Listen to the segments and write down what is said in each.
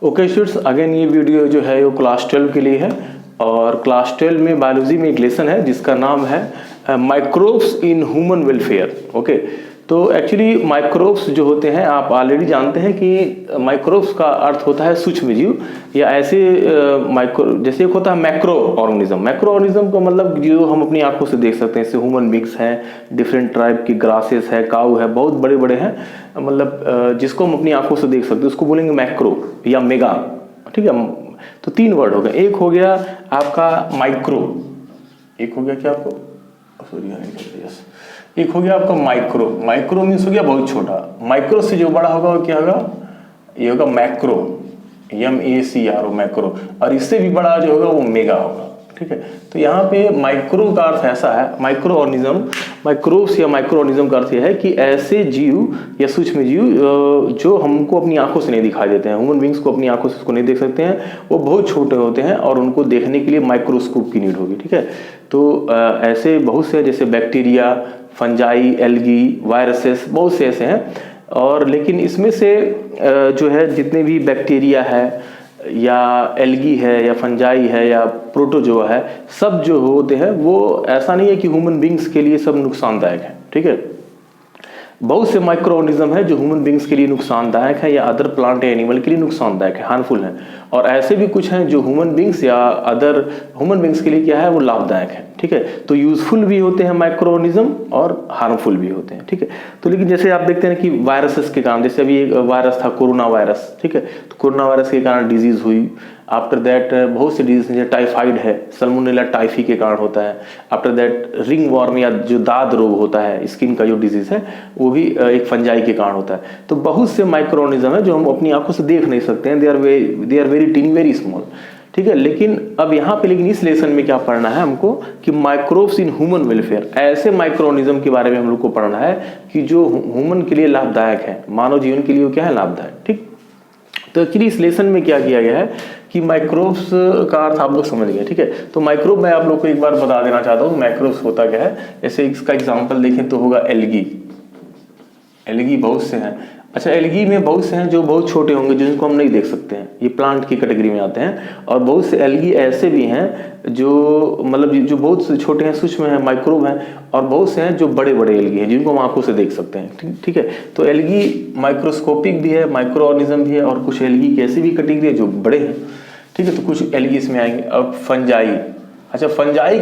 Okay students, again ये video जो है वो क्लास 12 के लिए है और क्लास 12 में बायोलॉजी में एक लेसन है जिसका नाम है microbes in human welfare. Okay, तो एक्चुअली माइक्रोब्स जो होते हैं आप ऑलरेडी जानते हैं कि माइक्रोब्स का अर्थ होता है सूक्ष्म जीव या ऐसे जैसे एक होता है मैक्रो ऑर्गेनिज्म। मैक्रो ऑर्गेनिज्म का मतलब जो हम अपनी आंखों से देख सकते हैं, जैसे ह्यूमन बींग्स हैं, डिफरेंट टाइप की ग्रासेस है, काऊ है, बहुत बड़े बड़े हैं, मतलब जिसको हम अपनी आंखों से देख सकते हैं उसको बोलेंगे मैक्रो या मेगा। ठीक है, तो तीन वर्ड हो गए। एक हो गया आपका माइक्रो, एक हो गया क्या आपको सॉरी यस, एक हो गया आपका माइक्रो। माइक्रो मीन्स हो गया बहुत छोटा। माइक्रो से जो बड़ा होगा वो क्या होगा, ये होगा मैक्रो, MACRO मैक्रो, और इससे भी बड़ा जो होगा वो मेगा होगा। ठीक है, तो यहाँ पे माइक्रो का अर्थ ऐसा है, माइक्रो ऑर्गेनिज्म, माइक्रोब्स या माइक्रो ऑर्गेनिज्म का अर्थ यह है कि ऐसे जीव या सूक्ष्म जीव जो हमको अपनी आंखों से नहीं दिखाई देते हैं, ह्यूमन बींग्स को अपनी आंखों से उसको नहीं देख सकते हैं, वो बहुत छोटे होते हैं और उनको देखने के लिए माइक्रोस्कोप की नीड होगी। ठीक है, तो ऐसे बहुत से जैसे बैक्टीरिया, फंजाई, एल्गी, वायरसेस, बहुत से ऐसे हैं। और लेकिन इसमें से जो है जितने भी बैक्टीरिया है या एल्गी है या फंजाई है या प्रोटोजोआ है, सब जो होते हैं वो ऐसा नहीं है कि ह्यूमन बींग्स के लिए सब नुकसानदायक है। ठीक है, बहुत से माइक्रो ऑर्गेनिज्म है जो ह्यूमन बींग्स के लिए नुकसानदायक है या अदर प्लांट या एनिमल के लिए नुकसानदायक है, हार्मफुल है। और ऐसे भी कुछ हैं जो ह्यूमन बींग्स या अदर ह्यूमन बींग्स के लिए क्या है वो लाभदायक है। ठीक है, तो यूजफुल भी होते हैं माइक्रो ऑर्गेनिज्म और हार्मफुल भी होते हैं। ठीक है, तो लेकिन जैसे आप देखते हैं कि वायरसेस के कारण, जैसे अभी एक वायरस था कोरोना वायरस। ठीक है, तो कोरोना वायरस के कारण डिजीज हुई। आफ्टर दैट बहुत से डिजीज जैसे टाइफाइड है, सल्मोनेला टाइफी के कारण होता है। आफ्टर दैट रिंग वॉर्म या जो दाद रोग होता है, स्किन का जो डिजीज है, वो भी एक फंजाई के कारण होता है। तो बहुत से माइक्रो ऑर्गेनिज्म है जो हम अपनी आंखों से देख नहीं सकते हैं, they are very tiny, very small. ठीक है, लेकिन अब यहाँ पे लेकिन इस लेसन में क्या पढ़ना है हमको कि माइक्रोब्स इन ह्यूमन वेलफेयर, ऐसे माइक्रो ऑर्गेनिज्म के बारे में हम लोग को पढ़ना है कि जो ह्यूमन के लिए लाभदायक है, मानव जीवन के लिए वो क्या है, लाभदायक। ठीक, तो एक्चुअली इस लेसन में क्या किया गया है कि माइक्रोब्स का अर्थ आप लोग समझ गए। ठीक है, तो माइक्रोब मैं आप लोग को एक बार बता देना चाहता हूँ माइक्रोब्स होता क्या है। जैसे इसका एग्जांपल देखें तो होगा एल्गी। एल्गी बहुत से हैं। अच्छा, एल्गी में बहुत से हैं जो बहुत छोटे होंगे जिनको हम नहीं देख सकते हैं, ये प्लांट की कैटेगरी में आते हैं। और बहुत से एल्गी ऐसे भी हैं जो मतलब जो बहुत से छोटे हैं, सूक्ष्म हैं, माइक्रोब हैं। और बहुत से हैं जो बड़े बड़े एल्गी हैं जिनको हम आंखों से देख सकते हैं। ठीक है, तो एल्गी माइक्रोस्कोपिक भी है, माइक्रो ऑर्गेनिज्म भी है, और कुछ एल्गी की ऐसी भी कैटेगरी है जो बड़े हैं। ठीक है, तो कुछ एल्गी इसमें आएंगे। अब फंजाई, अच्छा फंजाई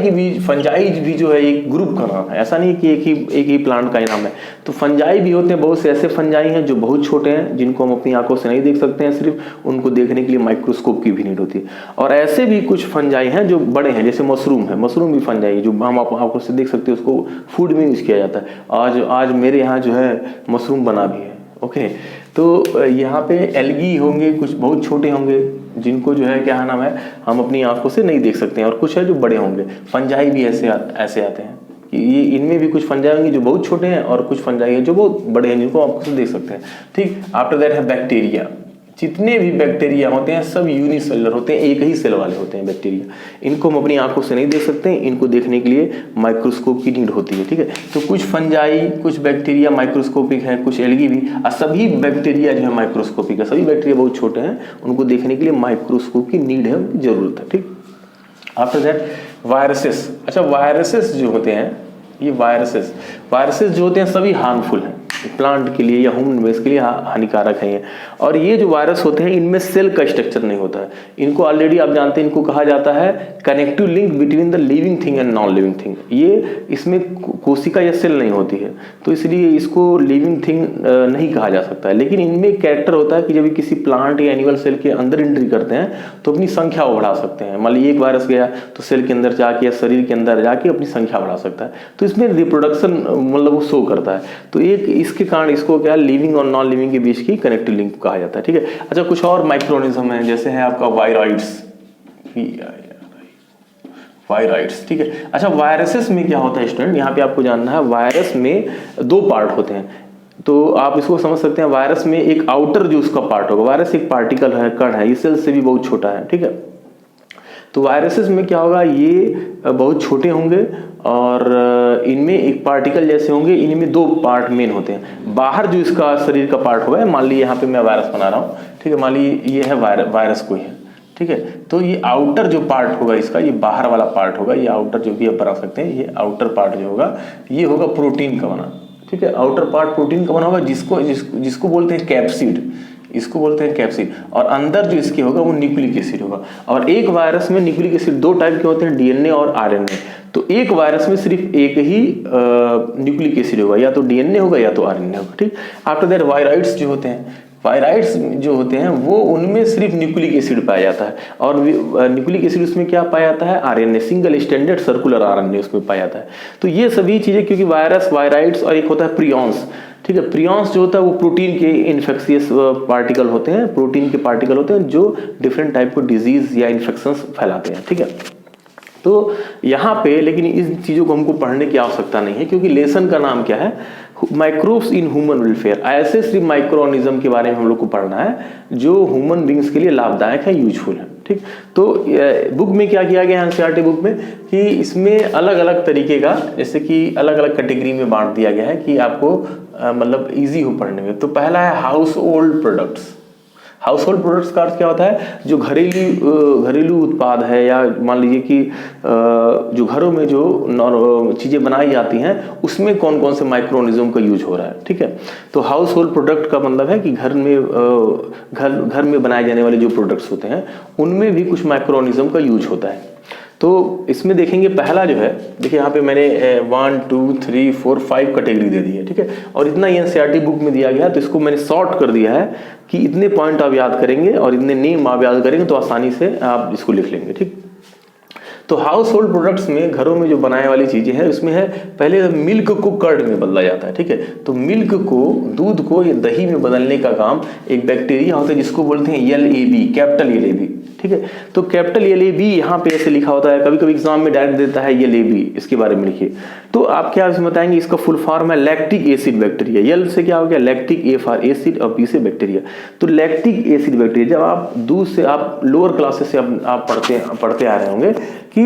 भी जो है एक ग्रुप का नाम है, ऐसा नहीं कि एक ही प्लांट का ही नाम है। तो फंजाई भी होते हैं, बहुत से ऐसे फंजाई हैं जो बहुत छोटे हैं जिनको हम अपनी आंखों से नहीं देख सकते हैं, सिर्फ उनको देखने के लिए माइक्रोस्कोप की भी नीड होती है। और ऐसे भी कुछ फंजाई हैं जो बड़े हैं, जैसे मशरूम है, मशरूम भी फंजाई जो हम आंखों से देख सकते हैं, उसको फूड में यूज किया जाता है। आज मेरे यहाँ जो है मशरूम बना भी है। ओके, तो यहाँ पे एल्गी होंगे, कुछ बहुत छोटे होंगे जिनको जो है क्या नाम है हम अपनी आंखों से नहीं देख सकते हैं, और कुछ है जो बड़े होंगे। फंजाई भी ऐसे आते हैं कि ये इनमें भी कुछ फंजाई होंगे जो बहुत छोटे हैं और कुछ फंजाई है जो बहुत बड़े हैं जिनको आंखों से देख सकते हैं। ठीक, आफ्टर दैट है बैक्टीरिया। जितने भी बैक्टीरिया होते हैं सब यूनिसेलुलर होते हैं, एक ही सेल वाले होते हैं बैक्टीरिया। इनको हम अपनी आंखों से नहीं देख सकते हैं, इनको देखने के लिए माइक्रोस्कोप की नीड होती है। ठीक है, तो कुछ फंजाई, कुछ बैक्टीरिया माइक्रोस्कोपिक है, कुछ एल्गी भी, और सभी बैक्टीरिया जो है माइक्रोस्कोपिक है। सभी बैक्टीरिया बहुत छोटे हैं, उनको देखने के लिए माइक्रोस्कोप की नीड है, जरूरत है। ठीक, आफ्टर दैट वायरसेस। अच्छा, वायरसेस जो होते हैं, ये वायरसेस जो होते हैं सभी हार्मफुल हैं, प्लांट के लिए या ह्यूमन बेस के लिए हानिकारक है ये। और ये जो वायरस होते हैं इनमें सेल का स्ट्रक्चर नहीं होता है। इनको ऑलरेडी आप जानते हैं, इनको कहा जाता है connective link between the living thing and non living thing. ये इसमें कोशिका या सेल नहीं होती है, तो इसलिए इसको लिविंग थिंग नहीं कहा जा सकता है। लेकिन इनमें एक कैरेक्टर होता है कि जब किसी प्लांट या एनिमल सेल के अंदर एंट्री करते हैं तो अपनी संख्या वो बढ़ा सकते हैं। मान लीजिए एक वायरस गया तो सेल के अंदर जाके या शरीर के अंदर जाके अपनी संख्या बढ़ा सकता है, तो इसमें रिप्रोडक्शन मतलब वो शो करता है। तो एक इसके कारण इसको क्या लिविंग और नॉन लिविंग के बीच की कनेक्टिव लिंक कहा जाता है। ठीक है, अच्छा कुछ और माइक्रो ऑर्गेनिज्म है, जैसे है आपका वायराइड्स। ठीक है, अच्छा वायरसेस में क्या होता है स्टूडेंट, यहाँ पे आपको जानना है। वायरस में दो पार्ट होते हैं, तो आप इसको समझ सकते हैं। वायरस में एक आउटर जो उसका पार्ट होगा, वायरस एक पार्टिकल है, कण है, ये सेल से भी बहुत छोटा है। ठीक है, तो वायरसेस में क्या होगा, ये बहुत छोटे होंगे और इनमें एक पार्टिकल जैसे होंगे। इनमें दो पार्ट मेन होते हैं। बाहर जो इसका शरीर का पार्ट होगा, मान लीजिए यहाँ पे मैं वायरस बना रहा हूँ, ठीक है, मान लीजिए ये है वायरस कोई है, ठीक है, तो ये आउटर जो पार्ट होगा इसका, ये बाहर वाला पार्ट होगा, ये आउटर जो भी आप बना सकते हैं, ये आउटर पार्ट जो होगा ये होगा प्रोटीन का बना, ठीक है, आउटर पार्ट प्रोटीन का बना होगा, जिसको बोलते हैं कैप्सिड, इसको बोलते हैं कैप्सिड, और अंदर जो इसके होगा वो न्यूक्लिक एसिड होगा। और एक वायरस में न्यूक्लिक एसिड दो टाइप के होते हैं, डीएनए और आरएनए। तो एक वायरस में सिर्फ एक ही न्यूक्लिक एसिड होगा, या तो डीएनए होगा या तो आरएनए होगा, ठीक। आफ्टर दैट वायराइड्स जो होते हैं, वायराइड्स जो होते हैं वो उनमें सिर्फ न्यूक्लिक एसिड पाया जाता है, और न्यूक्लिक एसिड उसमें क्या पाया जाता है, RNA, single standard circular RNA उसमें पाया जाता है। तो ये सभी चीजें, क्योंकि वायरस, वायराइड्स और एक होता है प्रियॉन्स, ठीक है, प्रियॉन्स जो होता है वो प्रोटीन के इन्फेक्शियस पार्टिकल होते हैं, प्रोटीन के पार्टिकल होते हैं जो डिफरेंट टाइप को डिजीज या इन्फेक्शंस फैलाते हैं, ठीक है। तो यहाँ पे लेकिन इस चीज़ों को हमको पढ़ने की आवश्यकता नहीं है, क्योंकि लेसन का नाम क्या है, माइक्रोब्स इन ह्यूमन वेलफेयर। ऐसे सिर्फ माइक्रो ऑर्गेनिज्म के बारे में हम लोग को पढ़ना है जो ह्यूमन बींग्स के लिए लाभदायक है, यूजफुल है, ठीक। तो बुक में क्या किया गया है, एनसीईआरटी बुक में, कि इसमें अलग अलग तरीके का, जैसे कि अलग अलग कैटेगरी में बांट दिया गया है कि आपको मतलब इजी हो पढ़ने में। तो पहला है house hold products. House hold products का अर्थ क्या होता है, जो घरेलू उत्पाद है, या मान लीजिए कि जो घरों में जो चीज़ें बनाई जाती हैं उसमें कौन कौन से माइक्रो ऑर्गेनिज्म का यूज हो रहा है, ठीक है। तो हाउस होल्ड प्रोडक्ट का मतलब है कि घर में बनाए जाने वाले जो प्रोडक्ट्स होते हैं उनमें भी कुछ माइक्रो ऑर्गेनिज्म का यूज होता है। तो इसमें देखेंगे पहला जो है, देखिए यहाँ पे मैंने 1 2 3 4 5 कैटेगरी दे दी है, ठीक है, और इतना एनसीईआरटी बुक में दिया गया है, तो इसको मैंने शॉर्ट कर दिया है कि इतने पॉइंट आप याद करेंगे और इतने नेम आप याद करेंगे तो आसानी से आप इसको लिख लेंगे, ठीक। तो हाउस होल्ड प्रोडक्ट्स में, घरों में जो बनाने वाली चीजें हैं, उसमें है पहले मिल्क को कर्ड में बदला जाता है, ठीक है। तो मिल्क को, दूध को, ये दही में बदलने का काम एक बैक्टीरिया होता है जिसको बोलते हैं LAB, कैपिटल LAB, ठीक है। तो कैपिटल LAB यहाँ पे ऐसे लिखा होता है, कभी कभी एग्जाम में डायरेक्ट देता है LAB, इसके बारे में लिखिए। तो आप क्या इसमें बताएंगे, इसका फुल फॉर्म है लैक्टिक एसिड बैक्टीरिया। L से क्या हो गया, लैक्टिक, A फॉर एसिड और B से बैक्टीरिया। तो लैक्टिक एसिड बैक्टीरिया, जब आप दूध से, आप लोअर क्लासेस से आप पढ़ते आ रहे होंगे कि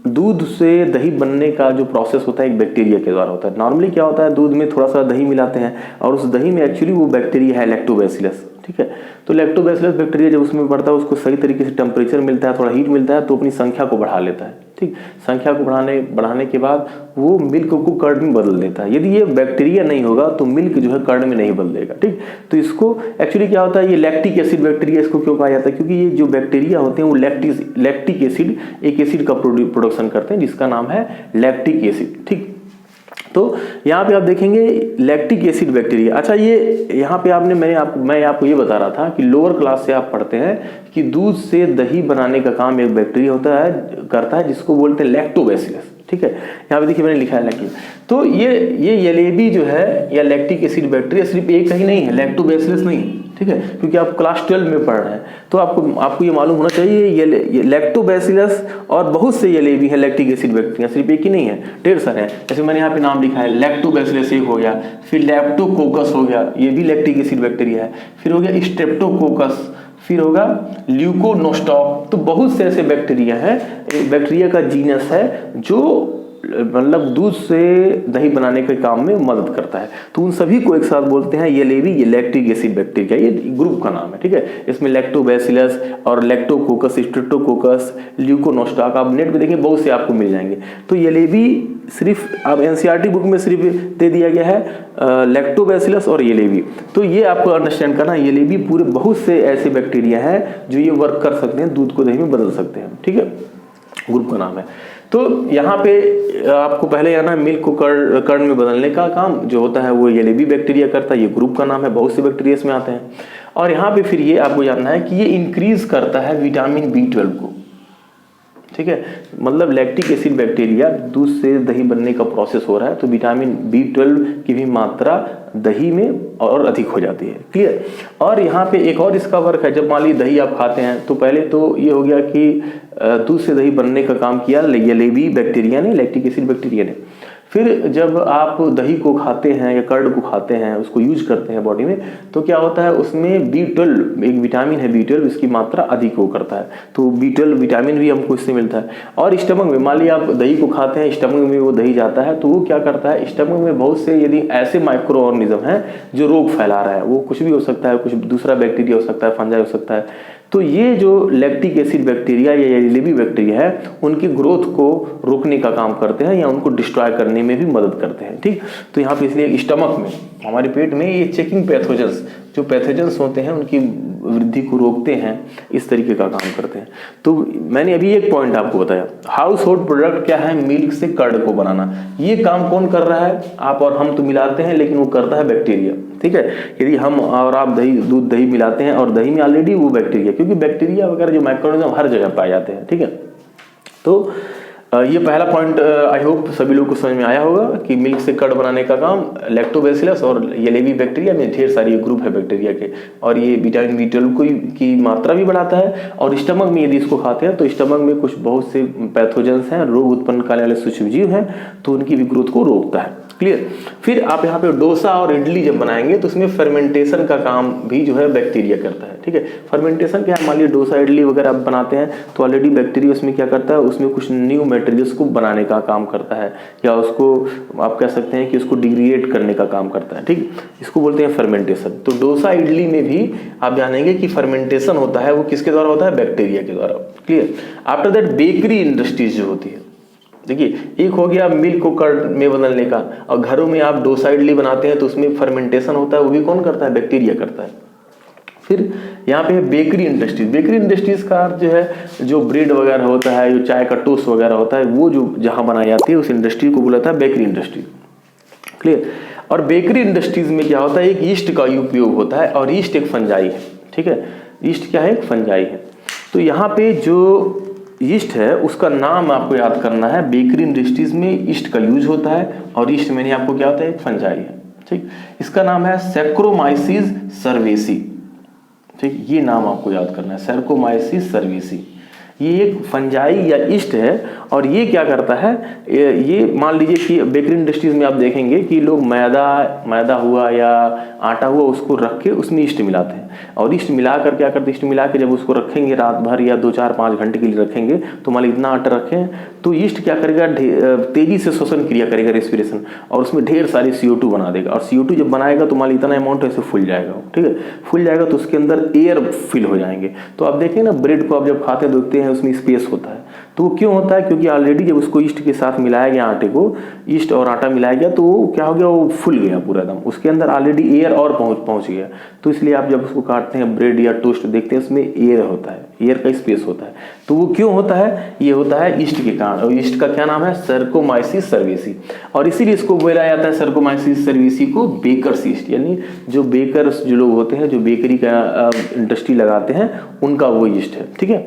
दूध से दही बनने का जो प्रोसेस होता है एक बैक्टीरिया के द्वारा होता है। नॉर्मली क्या होता है, दूध में थोड़ा सा दही मिलाते हैं और उस दही में एक्चुअली वो बैक्टीरिया है लैक्टोबैसिलस, ठीक है। तो लैक्टोबैसिलस बैक्टीरिया जब उसमें बढ़ता है, उसको सही तरीके से टेम्परेचर मिलता है, थोड़ा हीट मिलता है, तो अपनी संख्या को बढ़ा लेता है, ठीक। संख्या को बढ़ाने के बाद वो मिल्क को कर्ड में बदल देता है। यदि ये बैक्टीरिया नहीं होगा तो मिल्क जो है कर्ड में नहीं बदलेगा, ठीक। तो इसको एक्चुअली क्या होता है, ये लैक्टिक एसिड बैक्टीरिया इसको क्यों कहा जाता है, क्योंकि ये जो बैक्टीरिया होते हैं वो लैक्टिक एसिड, एक एसिड का प्रोडक्शन करते हैं जिसका नाम है लैक्टिक एसिड, ठीक। तो यहाँ पे आप देखेंगे लैक्टिक एसिड बैक्टीरिया। अच्छा, ये यहाँ पे मैं आपको ये बता रहा था कि लोअर क्लास से आप पढ़ते हैं कि दूध से दही बनाने का काम एक बैक्टीरिया करता है जिसको बोलते हैं लैक्टोबैसिलस, ठीक है। यहाँ पे देखिए मैंने लिखा है लैक्टिक। तो ये LAB जो है या लैक्टिक एसिड बैक्टीरिया सिर्फ एक ही नहीं है, लैक्टोबैसिलस नहीं, ठीक है, क्योंकि आप क्लास 12 में पढ़ रहे हैं तो आपको ये मालूम होना चाहिए ये लैक्टोबैसिलस और बहुत से LAB है लैक्टिक एसिड बैक्टीरिया, सिर्फ एक ही नहीं है, ढेर सारे हैं। जैसे मैंने यहाँ पे नाम लिखा है, लैक्टोबैसिलस एक हो गया, फिर लैप्टोकोकस हो गया, ये भी लैक्टिक एसिड बैक्टीरिया है, फिर हो गया स्ट्रेप्टोकोकस, फिर होगा ल्यूकोनोस्टॉक। तो बहुत से ऐसे बैक्टीरिया है, बैक्टीरिया का जीनस है जो मतलब दूध से दही बनाने के काम में मदद करता है। तो उन सभी को एक साथ बोलते हैं LAB, ये लैक्टिक एसिड बैक्टीरिया, ये ग्रुप का नाम है, ठीक है। इसमें लैक्टोबैसिलस और लैक्टोकोकस, स्ट्रेप्टोकोकस, ल्यूकोनोस्टॉक, आप नेट पे देखें बहुत से आपको मिल जाएंगे। तो LAB सिर्फ आप एनसीईआरटी बुक में सिर्फ दे दिया गया है लैक्टोबैसिलस और LAB। तो ये आपको अंडरस्टैंड करना, LAB पूरे बहुत से ऐसे बैक्टीरिया हैं जो ये वर्क कर सकते हैं, दूध को दही में बदल सकते हैं, ठीक है, ग्रुप का नाम है। तो यहाँ पे आपको पहले आना, मिल्क को कर्ड में बदलने का काम जो होता है वो LAB बैक्टीरिया करता है, ये ग्रुप का नाम है, बहुत से बैक्टीरिया इसमें आते हैं। और यहाँ पे फिर ये आपको जानना है कि ये इंक्रीज करता है विटामिन B12 को, ठीक है। मतलब लैक्टिक एसिड बैक्टीरिया, दूध से दही बनने का प्रोसेस हो रहा है तो विटामिन B12 की भी मात्रा दही में और अधिक हो जाती है, क्लियर। और यहाँ पे एक और इसका वर्क है, जब मान लीजिए दही आप खाते हैं तो पहले तो ये हो गया कि दूध से दही बनने का काम किया LAB बैक्टीरिया ने, लैक्टिक एसिड बैक्टीरिया ने। फिर जब आप दही को खाते हैं या कर्ड को खाते हैं, उसको यूज करते हैं बॉडी में, तो क्या होता है उसमें B12 एक विटामिन है, B12 इसकी मात्रा अधिक हो करता है, तो B12 विटामिन भी हमको इससे मिलता है। और स्टमक में मान लिया आप दही को खाते हैं, स्टमक में वो दही जाता है, तो वो क्या करता है स्टमक में बहुत से यदि ऐसे माइक्रो ऑर्गेनिज्म हैं जो रोग फैला रहा है, वो कुछ भी हो सकता है, कुछ दूसरा बैक्टीरिया हो सकता है, फंजाई हो सकता है, तो ये जो लैक्टिक एसिड बैक्टीरिया या लेबी बैक्टीरिया है उनकी ग्रोथ को रोकने का काम करते हैं या उनको डिस्ट्रॉय करने में भी मदद करते हैं। ठीक, तो यहाँ पे इसलिए स्टमक में हमारे पेट में ये चेकिंग पैथोजेंस, जो पैथोजेंस होते हैं उनकी वृद्धि को रोकते हैं, इस तरीके का काम करते हैं। तो मैंने अभी एक पॉइंट आपको बताया, हाउस होल्ड प्रोडक्ट क्या है, मिल्क से कर्ड को बनाना, ये काम कौन कर रहा है, आप और हम तो मिलाते हैं लेकिन वो करता है बैक्टीरिया। ठीक है, यदि हम और आप दूध दही मिलाते हैं और दही में ऑलरेडी वो बैक्टीरिया, क्योंकि बैक्टीरिया वगैरह जो माइक्रोऑर्गेनिज्म हर जगह पाए जाते हैं। ठीक है, तो ये पहला पॉइंट आई होप सभी लोग को समझ में आया होगा कि मिल्क से कर्ड बनाने का काम लैक्टोबैसिलस और येलेवी बैक्टीरिया में ढेर सारी ग्रुप है बैक्टीरिया के, और ये विटामिन B12 की मात्रा भी बढ़ाता है। और स्टमक में यदि इसको खाते हैं तो स्टमक में कुछ बहुत से पैथोजेंस हैं, रोग उत्पन्न करने वाले सूक्ष्मजीव हैं, तो उनकी भी ग्रोथ को रोकता है। क्लियर। फिर आप यहाँ पे डोसा और इडली जब बनाएंगे तो उसमें फर्मेंटेशन का काम भी जो है बैक्टीरिया करता है। ठीक है, फर्मेंटेशन क्या है, मान लीजिए डोसा इडली वगैरह आप बनाते हैं तो ऑलरेडी बैक्टीरिया उसमें क्या करता है, उसमें कुछ न्यू मटेरियल्स को बनाने का काम करता है, या उसको आप कह सकते हैं कि उसको डिग्रेड करने का काम करता है। ठीक, इसको बोलते हैं फर्मेंटेशन। तो डोसा इडली में भी आप जानेंगे कि फर्मेंटेशन होता है, वो किसके द्वारा होता है, बैक्टीरिया के द्वारा। Clear. After that bakery industries जो होती है, देखिए एक हो गया मिल्क को कर्ड में बदलने का, और घरों में आप डोसा इडली बनाते हैं तो उसमें फर्मेंटेशन होता है, वो भी कौन करता है, बैक्टीरिया करता है। फिर यहाँ पे है बेकरी इंडस्ट्रीज। बेकरी इंडस्ट्रीज का जो है, जो ब्रेड वगैरह होता है, जो चाय का टोस्ट वगैरह होता है, वो जो जहाँ बनाई जाती है उस इंडस्ट्री को बोला था बेकरी इंडस्ट्री। क्लियर। और बेकरी इंडस्ट्रीज में क्या होता है, एक ईस्ट का उपयोग होता है, और ईस्ट एक फंजाई है। ठीक है, ईस्ट क्या है, एक फंजाई है। तो यहाँ पे जो ईस्ट है उसका नाम आपको याद करना है। बेकरी इंडस्ट्रीज में ईस्ट का यूज होता है, और ईस्ट मैंने आपको क्या होता है, एक फंजाई है। ठीक, इसका नाम है सैक्रोमाइसिस सर्वेसी। ठीक, ये नाम आपको याद करना है, सैक्रोमाइसिस सर्वेसी। ये एक फंजाई या ईस्ट है, और ये क्या करता है, ये मान लीजिए कि बेकरी इंडस्ट्रीज में आप देखेंगे कि लोग मैदा हुआ या आटा हुआ उसको रख के उसमें ईस्ट मिलाते हैं, और ईस्ट मिलाकर क्या करते हैं, ईस्ट मिला के जब उसको रखेंगे रात भर या 2-4-5 घंटे के लिए रखेंगे, तो मान लीजिए इतना आटा रखें तो ईस्ट क्या करेगा, तेजी से श्वसन क्रिया करेगा, रेस्पिरेशन, और उसमें ढेर सारी CO2 बना देगा। और CO2 जब बनाएगा तो मान लीजिए इतना अमाउंट ऐसे फूल जाएगा। ठीक है, फूल जाएगा तो उसके अंदर एयर फिल हो जाएंगे। तो आप देखें ना, ब्रेड को आप जब खाते हैं देखते हैं उसमें स्पेस होता है, तो वो क्यों होता है, क्योंकि ऑलरेडी जब उसको ईस्ट के साथ मिलाया गया, आटे को ईस्ट और आटा मिलाया गया, तो वो क्या हो गया, वो फूल गया पूरा एकदम, उसके अंदर ऑलरेडी एयर और पहुंच गया। तो इसलिए आप जब उसको काटते हैं ब्रेड या टोस्ट देखते हैं उसमें एयर होता है, एयर का स्पेस होता है। तो वो क्यों होता है, ये होता है ईस्ट के कारण। और ईस्ट का क्या नाम है, सैक्रोमाइसिस सर्वेसी। और इसीलिए इसको बोला जाता है सैक्रोमाइसिस सर्वेसी को बेकर्स ईस्ट, यानी जो बेकर्स जो लोग होते हैं, जो बेकरी का इंडस्ट्री लगाते हैं, उनका वो ईस्ट है। ठीक है,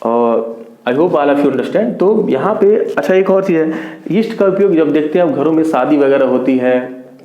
और I hope all of you understand. तो यहाँ पे अच्छा एक और चीज़ है, ईस्ट का उपयोग जब देखते हैं आप घरों में शादी वगैरह होती है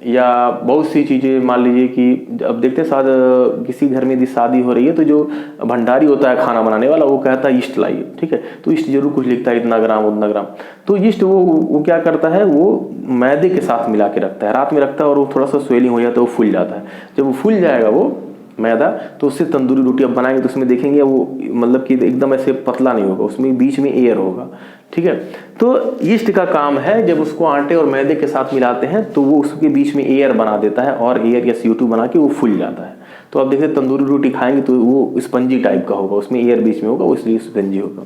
या बहुत सी चीज़ें, मान लीजिए कि अब देखते हैं किसी घर में यदि शादी हो रही है तो जो भंडारी होता है खाना बनाने वाला, वो कहता है ईस्ट लाइए। ठीक है, तो ईस्ट जरूर कुछ लिखता है, इतना ग्राम उतना ग्राम। तो ईस्ट वो क्या करता है, वो मैदे के साथ मिला के रखता है, रात में रखता है, और वो थोड़ा सा स्वेलिंग हो जाता है, वो फूल जाता है। जब वो फूल जाएगा वो मैदा, तो उससे तंदूरी रोटी अब बनाएंगे तो उसमें देखेंगे वो मतलब कि एकदम ऐसे पतला नहीं होगा, उसमें बीच में एयर होगा। ठीक है, तो ईस्ट का काम है जब उसको आटे और मैदे के साथ मिलाते हैं तो वो उसके बीच में एयर बना देता है, और एयर या CO2 बना के वो फूल जाता है। तो आप देखिए तंदूरी रोटी खाएंगे तो वो स्पंजी टाइप का होगा, उसमें एयर बीच में होगा, वो इसलिए स्पंजी होगा।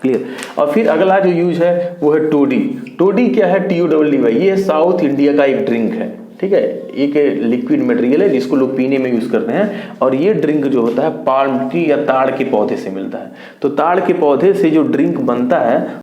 क्लियर। और फिर अगला जो यूज है वो है टोडी। टोडी क्या है, TODY, ये साउथ इंडिया का एक ड्रिंक है। ठीक है, एक लिक्विड मटेरियल है जिसको लोग पीने में यूज करते हैं, और ये ड्रिंक जो होता है पाल्म ट्री या ताड़ के पौधे से मिलता है। तो ताड़ के पौधे से जो ड्रिंक बनता है